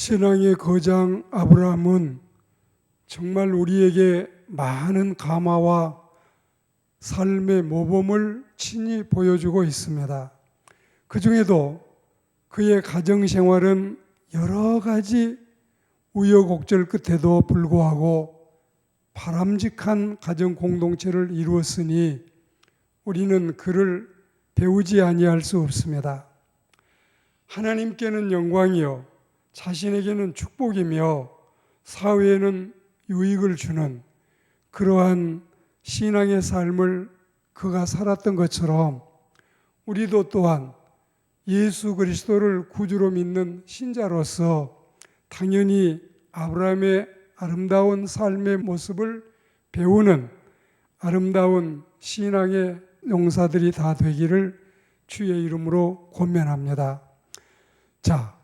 신앙의 거장 아브라함은 정말 우리에게 많은 감화와 삶의 모범을 친히 보여주고 있습니다. 그 중에도 그의 가정생활은 여러 가지 우여곡절 끝에도 불구하고 바람직한 가정 공동체를 이루었으니 우리는 그를 배우지 아니할 수 없습니다. 하나님께는 영광이요 자신에게는 축복이며 사회에는 유익을 주는 그러한 신앙의 삶을 그가 살았던 것처럼 우리도 또한 예수 그리스도를 구주로 믿는 신자로서 당연히 아브라함의 아름다운 삶의 모습을 배우는 아름다운 신앙의 용사들이 다 되기를 주의 이름으로 권면합니다. 자,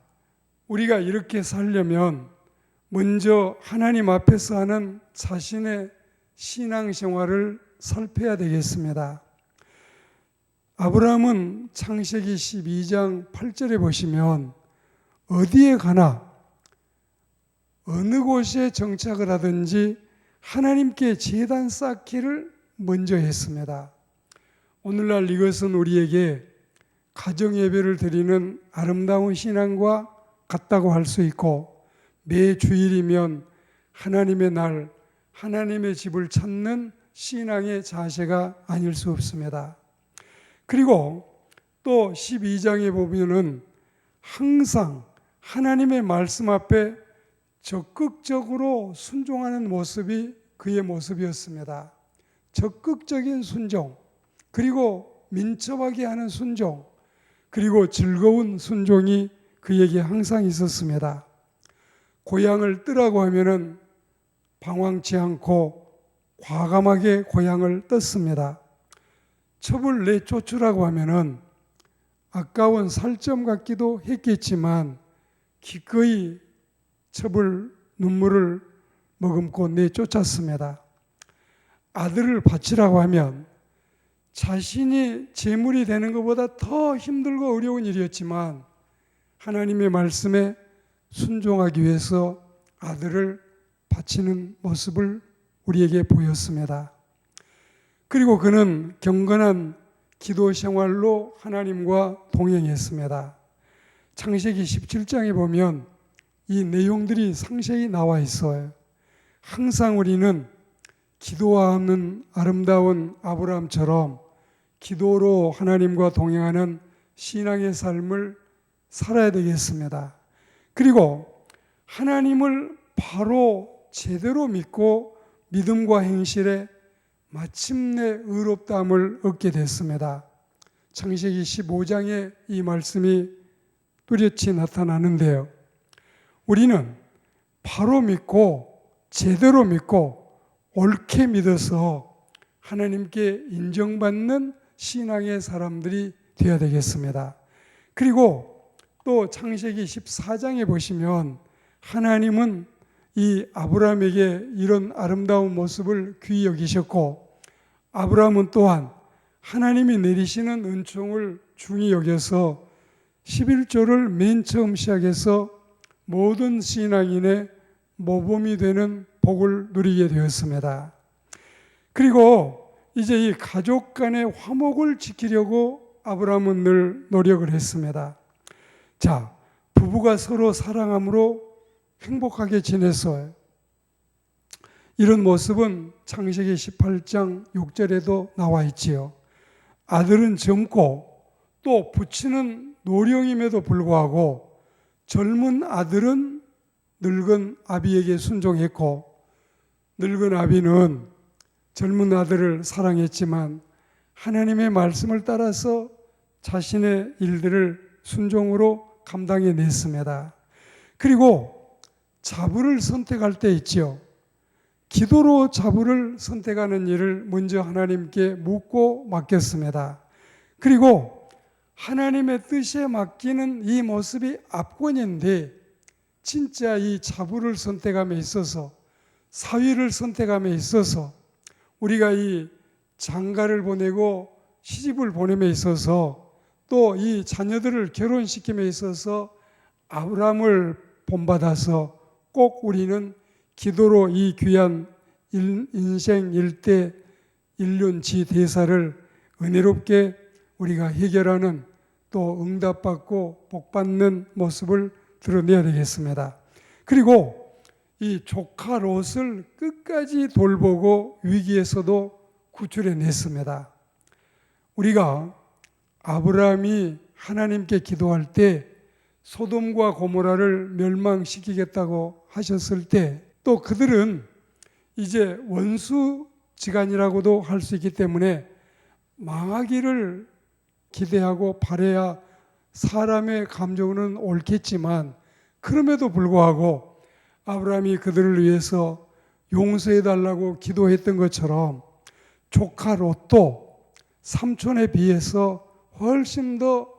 우리가 이렇게 살려면 먼저 하나님 앞에서 하는 자신의 신앙생활을 살펴야 되겠습니다. 아브라함은 창세기 12장 8절에 보시면 어디에 가나 어느 곳에 정착을 하든지 하나님께 제단 쌓기를 먼저 했습니다. 오늘날 이것은 우리에게 가정예배를 드리는 아름다운 신앙과 같다고 할 수 있고 매 주일이면 하나님의 날, 하나님의 집을 찾는 신앙의 자세가 아닐 수 없습니다. 그리고 또 12장에 보면은 항상 하나님의 말씀 앞에 적극적으로 순종하는 모습이 그의 모습이었습니다. 적극적인 순종, 그리고 민첩하게 하는 순종, 그리고 즐거운 순종이 그에게 항상 있었습니다. 고향을 뜨라고 하면은 방황치 않고 과감하게 고향을 떴습니다. 첩을 내쫓으라고 하면은 아까운 살점 같기도 했겠지만 기꺼이 첩을 눈물을 머금고 내쫓았습니다. 아들을 바치라고 하면 자신이 제물이 되는 것보다 더 힘들고 어려운 일이었지만 하나님의 말씀에 순종하기 위해서 아들을 바치는 모습을 우리에게 보였습니다. 그리고 그는 경건한 기도 생활로 하나님과 동행했습니다. 창세기 17장에 보면 이 내용들이 상세히 나와 있어요. 항상 우리는 기도하는 아름다운 아브라함처럼 기도로 하나님과 동행하는 신앙의 삶을 살아야 되겠습니다. 그리고 하나님을 바로 제대로 믿고 믿음과 행실에 마침내 의롭다함을 얻게 됐습니다. 창세기 15장에 이 말씀이 뚜렷이 나타나는데요. 우리는 바로 믿고 제대로 믿고 옳게 믿어서 하나님께 인정받는 신앙의 사람들이 되어야 되겠습니다. 그리고 또 창세기 14장에 보시면 하나님은 이 아브라함에게 이런 아름다운 모습을 귀히 여기셨고 아브라함은 또한 하나님이 내리시는 은총을 중히 여겨서 11조를 맨 처음 시작해서 모든 신앙인의 모범이 되는 복을 누리게 되었습니다. 그리고 이제 이 가족 간의 화목을 지키려고 아브라함은 늘 노력을 했습니다. 자, 부부가 서로 사랑함으로 행복하게 지냈어요. 이런 모습은 창세기 18장 6절에도 나와 있지요. 아들은 젊고 또 부치는 노령임에도 불구하고 젊은 아들은 늙은 아비에게 순종했고 늙은 아비는 젊은 아들을 사랑했지만 하나님의 말씀을 따라서 자신의 일들을 순종으로 감당해냈습니다. 그리고 자부를 선택할 때 있지요. 기도로 자부를 선택하는 일을 먼저 하나님께 묻고 맡겼습니다. 그리고 하나님의 뜻에 맡기는 이 모습이 압권인데 진짜 이 자부를 선택함에 있어서 사위를 선택함에 있어서 우리가 이 장가를 보내고 시집을 보냄에 있어서 또 이 자녀들을 결혼시킴에 있어서 아브라함을 본받아서 꼭 우리는 기도로 이 귀한 인생 일대 일륜지 대사를 은혜롭게 우리가 해결하는 또 응답받고 복받는 모습을 드러내야 되겠습니다. 그리고 이 조카 롯을 끝까지 돌보고 위기에서도 구출해냈습니다. 우리가 아브라함이 하나님께 기도할 때 소돔과 고모라를 멸망시키겠다고 하셨을 때 또 그들은 이제 원수지간이라고도 할 수 있기 때문에 망하기를 기대하고 바라야 사람의 감정은 옳겠지만 그럼에도 불구하고 아브라함이 그들을 위해서 용서해달라고 기도했던 것처럼 조카 롯도 삼촌에 비해서 훨씬 더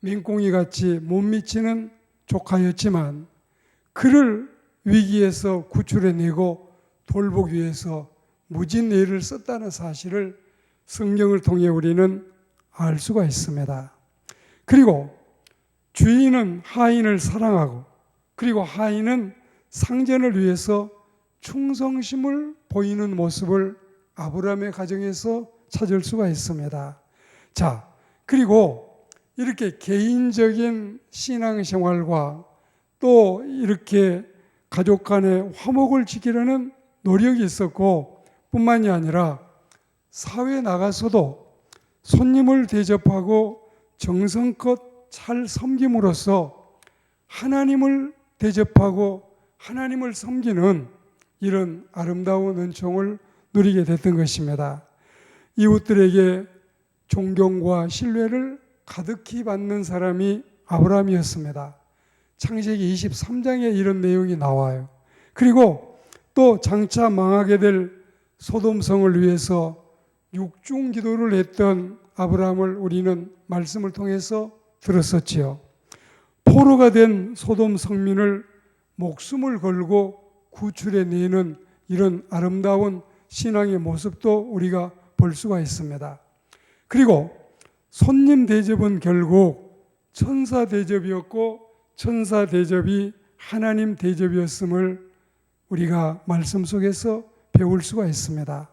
맹꽁이같이 못 미치는 조카였지만 그를 위기에서 구출해내고 돌보기 위해서 무진 애를 썼다는 사실을 성경을 통해 우리는 알 수가 있습니다. 그리고 주인은 하인을 사랑하고 그리고 하인은 상전을 위해서 충성심을 보이는 모습을 아브라함의 가정에서 찾을 수가 있습니다. 자, 그리고 이렇게 개인적인 신앙생활과 또 이렇게 가족 간의 화목을 지키려는 노력이 있었고 뿐만이 아니라 사회에 나가서도 손님을 대접하고 정성껏 잘 섬김으로써 하나님을 대접하고 하나님을 섬기는 이런 아름다운 은총을 누리게 됐던 것입니다. 이웃들에게 존경과 신뢰를 가득히 받는 사람이 아브라함이었습니다. 창세기 23장에 이런 내용이 나와요. 그리고 또 장차 망하게 될 소돔성을 위해서 육중 기도를 했던 아브라함을 우리는 말씀을 통해서 들었었지요. 포로가 된 소돔 성민을 목숨을 걸고 구출해내는 이런 아름다운 신앙의 모습도 우리가 볼 수가 있습니다. 그리고 손님 대접은 결국 천사 대접이었고 천사 대접이 하나님 대접이었음을 우리가 말씀 속에서 배울 수가 있습니다.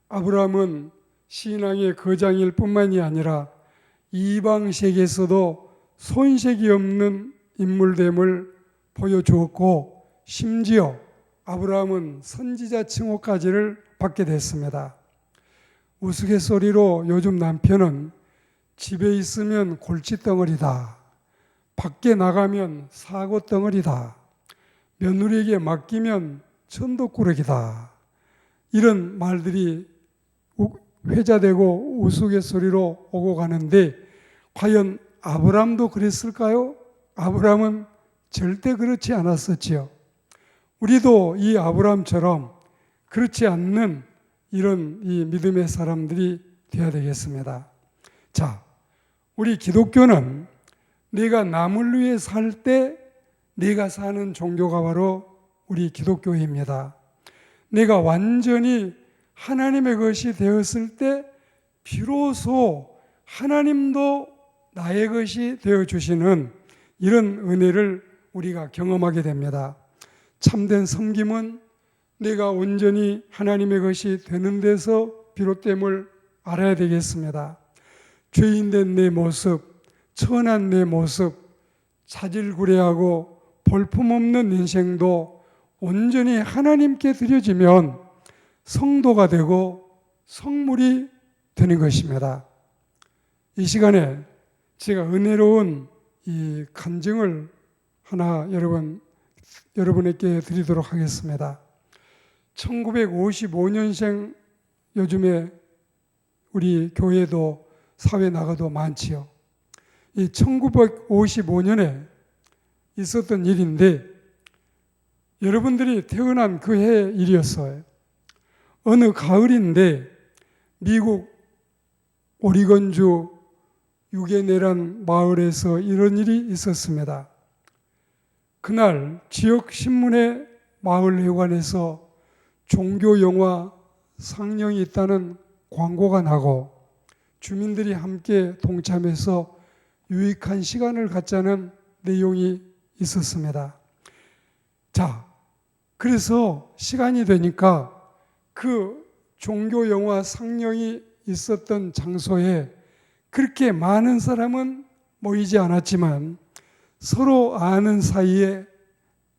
아브라함은 신앙의 거장일 뿐만이 아니라 이방 세계에서도 손색이 없는 인물됨을 보여주었고 심지어 아브라함은 선지자 칭호까지를 받게 됐습니다. 우스갯소리로 요즘 남편은 집에 있으면 골칫덩어리다, 밖에 나가면 사고덩어리다, 며느리에게 맡기면 천도꾸러기다, 이런 말들이 회자되고 우스갯소리로 오고 가는데 과연 아브라함도 그랬을까요? 아브라함은 절대 그렇지 않았었지요. 우리도 이 아브라함처럼 그렇지 않는 이런 이 믿음의 사람들이 되어야 되겠습니다. 자, 우리 기독교는 내가 남을 위해 살 때 내가 사는 종교가 바로 우리 기독교입니다. 내가 완전히 하나님의 것이 되었을 때 비로소 하나님도 나의 것이 되어주시는 이런 은혜를 우리가 경험하게 됩니다. 참된 섬김은 내가 온전히 하나님의 것이 되는 데서 비롯됨을 알아야 되겠습니다. 죄인된 내 모습, 천한 내 모습, 자질구레하고 볼품없는 인생도 온전히 하나님께 드려지면 성도가 되고 성물이 되는 것입니다. 이 시간에 제가 은혜로운 이 간증을 하나 여러분에게 드리도록 하겠습니다. 1955년생 요즘에 우리 교회도 사회 나가도 많지요. 이 1955년에 있었던 일인데 여러분들이 태어난 그 해 일이었어요. 어느 가을인데 미국 오리건주 유게네란 마을에서 이런 일이 있었습니다. 그날 지역 신문의 마을 회관에서 종교 영화 상영이 있다는 광고가 나고 주민들이 함께 동참해서 유익한 시간을 갖자는 내용이 있었습니다. 자, 그래서 시간이 되니까 그 종교 영화 상영이 있었던 장소에 그렇게 많은 사람은 모이지 않았지만 서로 아는 사이에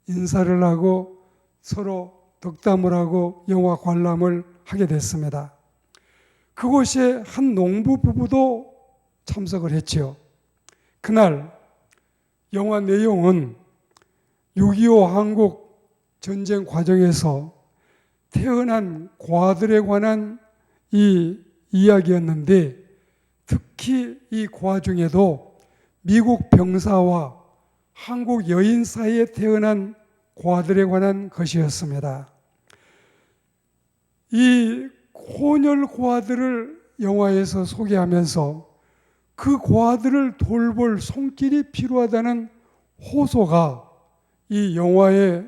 인사를 하고 서로 덕담을 하고 영화 관람을 하게 됐습니다. 그곳에 한 농부 부부도 참석을 했지요. 그날 영화 내용은 6.25 한국 전쟁 과정에서 태어난 고아들에 관한 이 이야기였는데, 특히 이 고아 중에도 미국 병사와 한국 여인 사이에 태어난 고아들에 관한 것이었습니다. 이 혼혈 고아들을 영화에서 소개하면서 그 고아들을 돌볼 손길이 필요하다는 호소가 이 영화에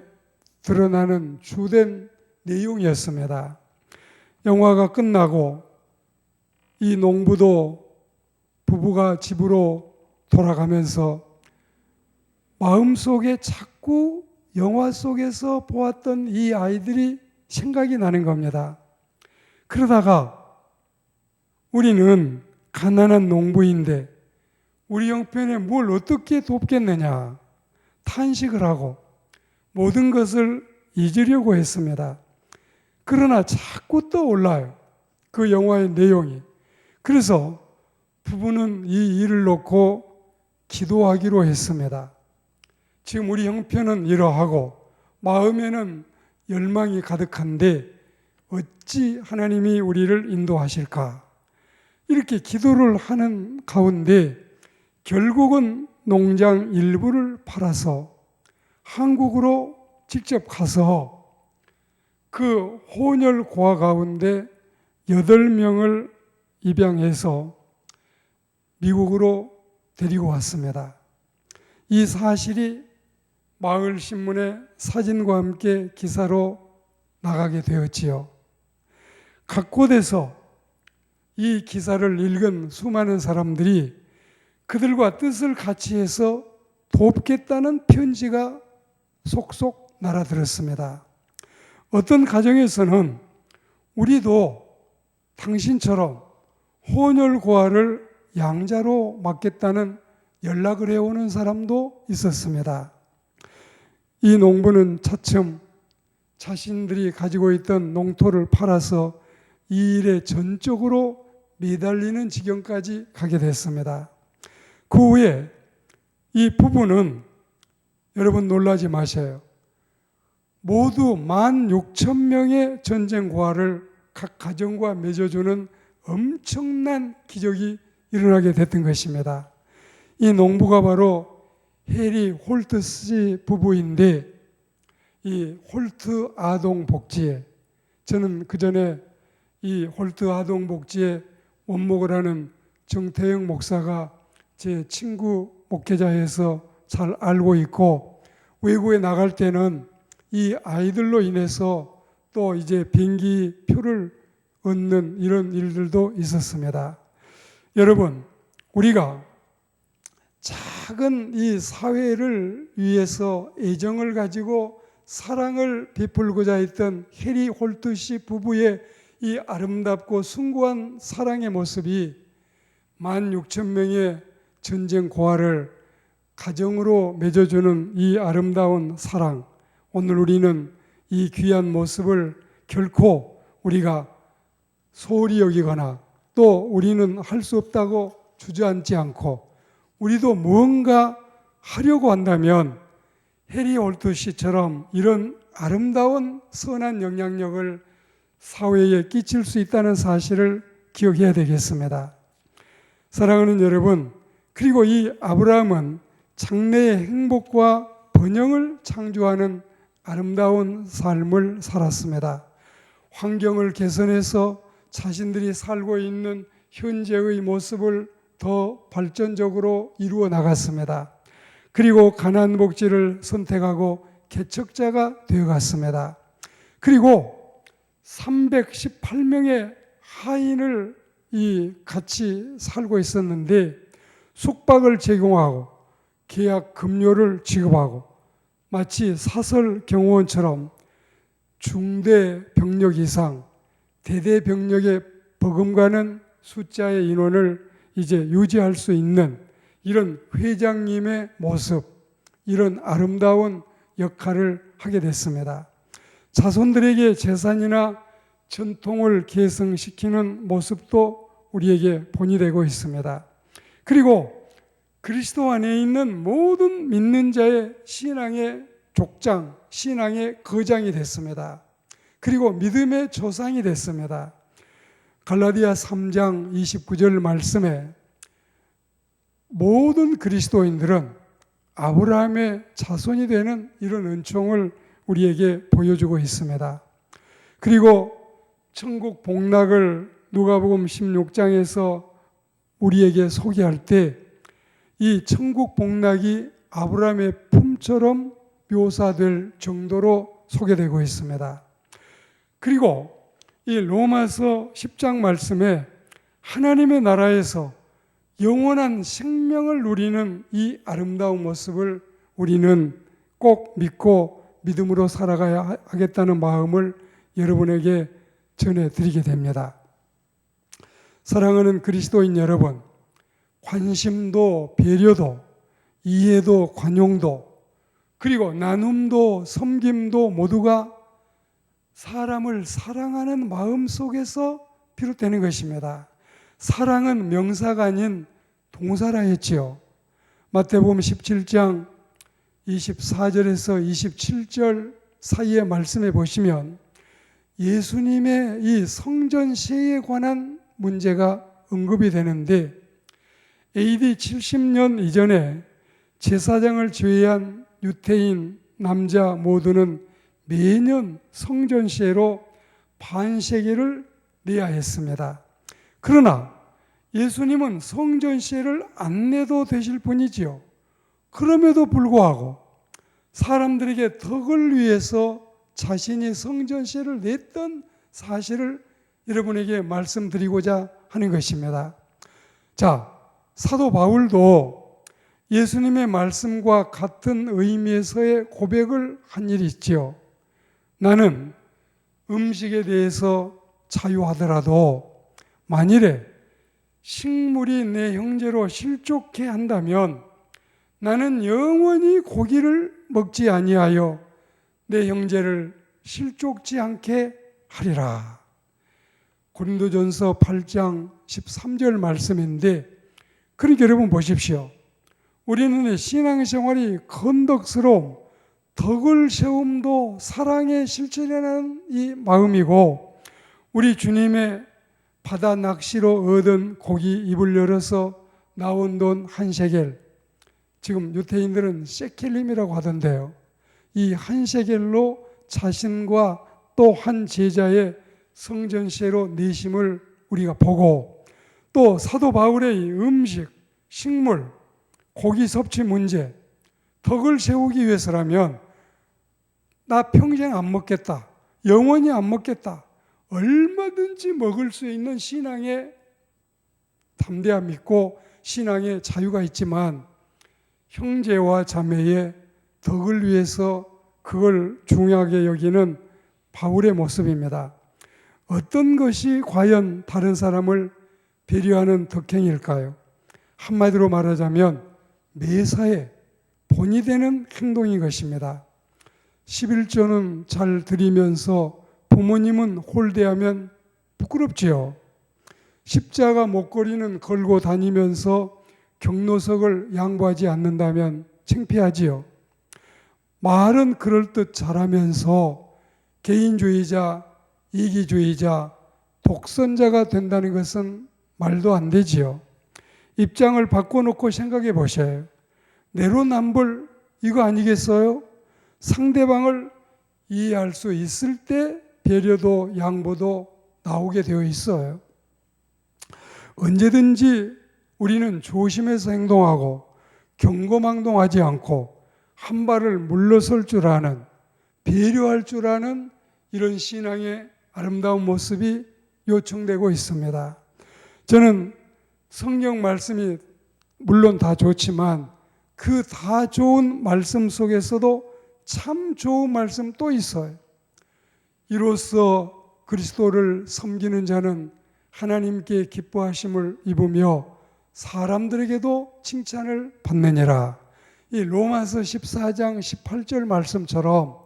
드러나는 주된 내용이었습니다. 영화가 끝나고 이 농부도 부부가 집으로 돌아가면서 마음속에 자꾸 영화 속에서 보았던 이 아이들이 생각이 나는 겁니다. 그러다가 우리는 가난한 농부인데 우리 형편에 뭘 어떻게 돕겠느냐 탄식을 하고 모든 것을 잊으려고 했습니다. 그러나 자꾸 떠올라요. 그 영화의 내용이. 그래서 부부는 이 일을 놓고 기도하기로 했습니다. 지금 우리 형편은 이러하고 마음에는 열망이 가득한데 어찌 하나님이 우리를 인도하실까? 이렇게 기도를 하는 가운데 결국은 농장 일부를 팔아서 한국으로 직접 가서 그 혼혈 고아 가운데 8명을 입양해서 미국으로 데리고 왔습니다. 이 사실이 마을 신문에 사진과 함께 기사로 나가게 되었지요. 각 곳에서 이 기사를 읽은 수많은 사람들이 그들과 뜻을 같이 해서 돕겠다는 편지가 속속 날아들었습니다. 어떤 가정에서는 우리도 당신처럼 혼혈 고아를 양자로 맡겠다는 연락을 해오는 사람도 있었습니다. 이 농부는 차츰 자신들이 가지고 있던 농토를 팔아서 이 일에 전적으로 매달리는 지경까지 가게 됐습니다. 그 후에 이 부부는 여러분 놀라지 마셔요. 모두 16,000명의 전쟁 고아를 각 가정과 맺어주는 엄청난 기적이 일어나게 됐던 것입니다. 이 농부가 바로 해리 홀트 씨 부부인데 이 홀트 아동복지회, 저는 그 전에 이 홀트 아동복지회 원목을 하는 정태영 목사가 제 친구 목회자여서 잘 알고 있고 외국에 나갈 때는 이 아이들로 인해서 또 이제 비행기 표를 얻는 이런 일들도 있었습니다. 여러분, 우리가 작은 이 사회를 위해서 애정을 가지고 사랑을 베풀고자 했던 해리 홀트 씨 부부의 이 아름답고 숭고한 사랑의 모습이 16,000명의 전쟁 고아를 가정으로 맺어주는 이 아름다운 사랑, 오늘 우리는 이 귀한 모습을 결코 우리가 소홀히 여기거나 또 우리는 할 수 없다고 주저앉지 않고 우리도 무언가 하려고 한다면 해리 홀트 씨처럼 이런 아름다운 선한 영향력을 사회에 끼칠 수 있다는 사실을 기억해야 되겠습니다. 사랑하는 여러분, 그리고 이 아브라함은 장래의 행복과 번영을 창조하는 아름다운 삶을 살았습니다. 환경을 개선해서 자신들이 살고 있는 현재의 모습을 더 발전적으로 이루어 나갔습니다. 그리고 가난 복지를 선택하고 개척자가 되어갔습니다. 그리고 318명의 하인을 같이 살고 있었는데 숙박을 제공하고 계약 급료를 지급하고 마치 사설 경호원처럼 중대 병력 이상, 대대 병력에 버금가는 숫자의 인원을 이제 유지할 수 있는 이런 회장님의 모습, 이런 아름다운 역할을 하게 됐습니다. 자손들에게 재산이나 전통을 계승시키는 모습도 우리에게 본이 되고 있습니다. 그리고 그리스도 안에 있는 모든 믿는 자의 신앙의 족장, 신앙의 거장이 됐습니다. 그리고 믿음의 조상이 됐습니다. 갈라디아 3장 29절 말씀에 모든 그리스도인들은 아브라함의 자손이 되는 이런 은총을 우리에게 보여주고 있습니다. 그리고 천국 복락을 누가복음 16장에서 우리에게 소개할 때 이 천국 복락이 아브라함의 품처럼 묘사될 정도로 소개되고 있습니다. 그리고 이 로마서 10장 말씀에 하나님의 나라에서 영원한 생명을 누리는 이 아름다운 모습을 우리는 꼭 믿고 믿음으로 살아가야 하겠다는 마음을 여러분에게 전해드리게 됩니다. 사랑하는 그리스도인 여러분, 관심도 배려도 이해도 관용도 그리고 나눔도 섬김도 모두가 사람을 사랑하는 마음 속에서 비롯되는 것입니다. 사랑은 명사가 아닌 동사라 했지요. 마태복음 17장 24절에서 27절 사이의 말씀에 보시면 예수님의 이 성전시에 관한 문제가 언급이 되는데 AD 70년 이전에 제사장을 제외한 유태인 남자 모두는 매년 성전시로 반세겔을 내야 했습니다. 그러나 예수님은 성전시를 안 내도 되실 분이지요. 그럼에도 불구하고 사람들에게 덕을 위해서 자신이 성전시를 냈던 사실을 여러분에게 말씀드리고자 하는 것입니다. 자, 사도 바울도 예수님의 말씀과 같은 의미에서의 고백을 한 일이 있지요. 나는 음식에 대해서 자유하더라도 만일에 식물이 내 형제로 실족해 한다면 나는 영원히 고기를 먹지 아니하여 내 형제를 실족지 않게 하리라. 고린도전서 8장 13절 말씀인데, 그러니까 여러분 보십시오. 우리는 신앙생활이 건덕스러움, 덕을 세움도 사랑의 실천이라는 이 마음이고, 우리 주님의 바다 낚시로 얻은 고기 입을 열어서 나온 돈 한 세겔, 지금 유태인들은 세켈림이라고 하던데요. 이 한 세겔로 자신과 또 한 제자의 성전세로 내심을 우리가 보고, 또 사도 바울의 음식, 식물, 고기 섭취 문제, 덕을 세우기 위해서라면 나 평생 안 먹겠다, 영원히 안 먹겠다, 얼마든지 먹을 수 있는 신앙의 담대함이 있고 신앙의 자유가 있지만 형제와 자매의 덕을 위해서 그걸 중요하게 여기는 바울의 모습입니다. 어떤 것이 과연 다른 사람을 배려하는 덕행일까요? 한마디로 말하자면 매사에 본이 되는 행동인 것입니다. 11조는 잘 드리면서 부모님은 홀대하면 부끄럽지요. 십자가 목걸이는 걸고 다니면서 경로석을 양보하지 않는다면 창피하지요. 말은 그럴듯 잘하면서 개인주의자, 이기주의자, 독선자가 된다는 것은 말도 안 되지요. 입장을 바꿔놓고 생각해 보셔요. 내로남불 이거 아니겠어요? 상대방을 이해할 수 있을 때 배려도 양보도 나오게 되어 있어요. 언제든지 우리는 조심해서 행동하고 경거망동하지 않고 한 발을 물러설 줄 아는, 배려할 줄 아는 이런 신앙의 아름다운 모습이 요청되고 있습니다. 저는 성경 말씀이 물론 다 좋지만 그 다 좋은 말씀 속에서도 참 좋은 말씀 또 있어요. 이로써 그리스도를 섬기는 자는 하나님께 기뻐하심을 입으며 사람들에게도 칭찬을 받느니라. 이 로마서 14장 18절 말씀처럼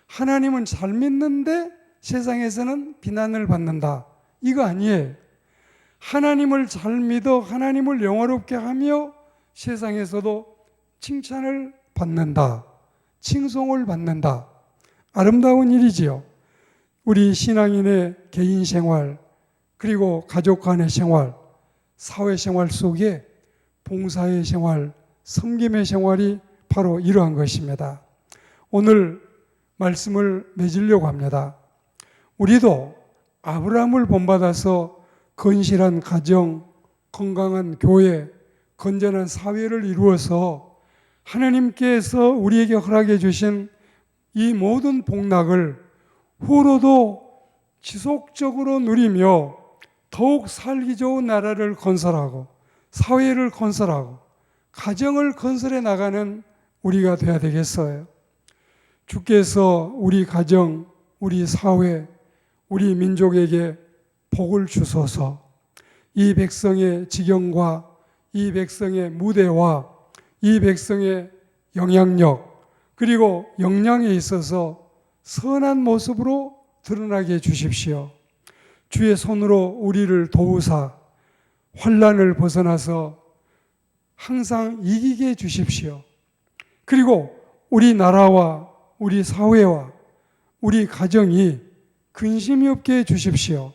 하나님은 잘 믿는데 세상에서는 비난을 받는다. 이거 아니에요. 하나님을 잘 믿어 하나님을 영화롭게 하며 세상에서도 칭찬을 받는다. 칭송을 받는다. 아름다운 일이지요. 우리 신앙인의 개인 생활, 그리고 가족 간의 생활, 사회생활 속에 봉사의 생활, 섬김의 생활이 바로 이러한 것입니다. 오늘 말씀을 맺으려고 합니다. 우리도 아브라함을 본받아서 건실한 가정, 건강한 교회, 건전한 사회를 이루어서 하나님께서 우리에게 허락해 주신 이 모든 복락을 후로도 지속적으로 누리며 더욱 살기 좋은 나라를 건설하고 사회를 건설하고 가정을 건설해 나가는 우리가 되어야 되겠어요. 주께서 우리 가정, 우리 사회, 우리 민족에게 복을 주소서. 이 백성의 지경과 이 백성의 무대와 이 백성의 영향력 그리고 역량에 있어서 선한 모습으로 드러나게 해주십시오. 주의 손으로 우리를 도우사 환난을 벗어나서 항상 이기게 해주십시오. 그리고 우리 나라와 우리 사회와 우리 가정이 근심이 없게 해주십시오.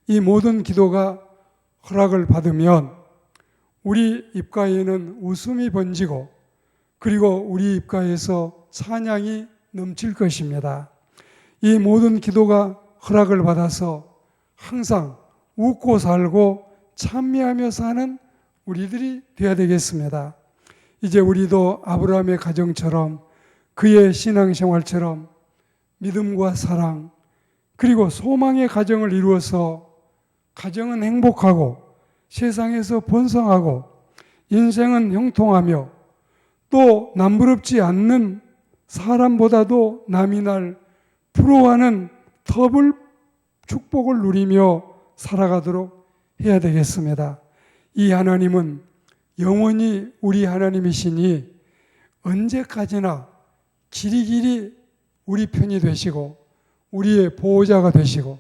이 모든 기도가 허락을 받으면 우리 입가에는 웃음이 번지고 그리고 우리 입가에서 찬양이 넘칠 것입니다. 이 모든 기도가 허락을 받아서 항상 웃고 살고 찬미하며 사는 우리들이 되어야 되겠습니다. 이제 우리도 아브라함의 가정처럼 그의 신앙생활처럼 믿음과 사랑 그리고 소망의 가정을 이루어서 가정은 행복하고 세상에서 번성하고 인생은 형통하며 또 남부럽지 않는 사람보다도 남이 날 부러워하는 더블 축복을 누리며 살아가도록 해야 되겠습니다. 이 하나님은 영원히 우리 하나님이시니 언제까지나 길이길이 우리 편이 되시고 우리의 보호자가 되시고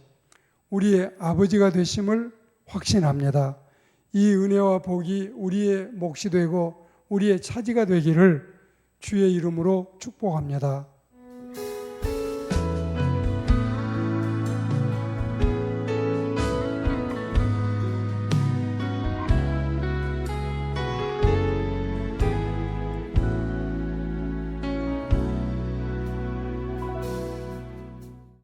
우리의 아버지가 되심을 확신합니다. 이 은혜와 복이 우리의 몫이 되고 우리의 차지가 되기를 주의 이름으로 축복합니다.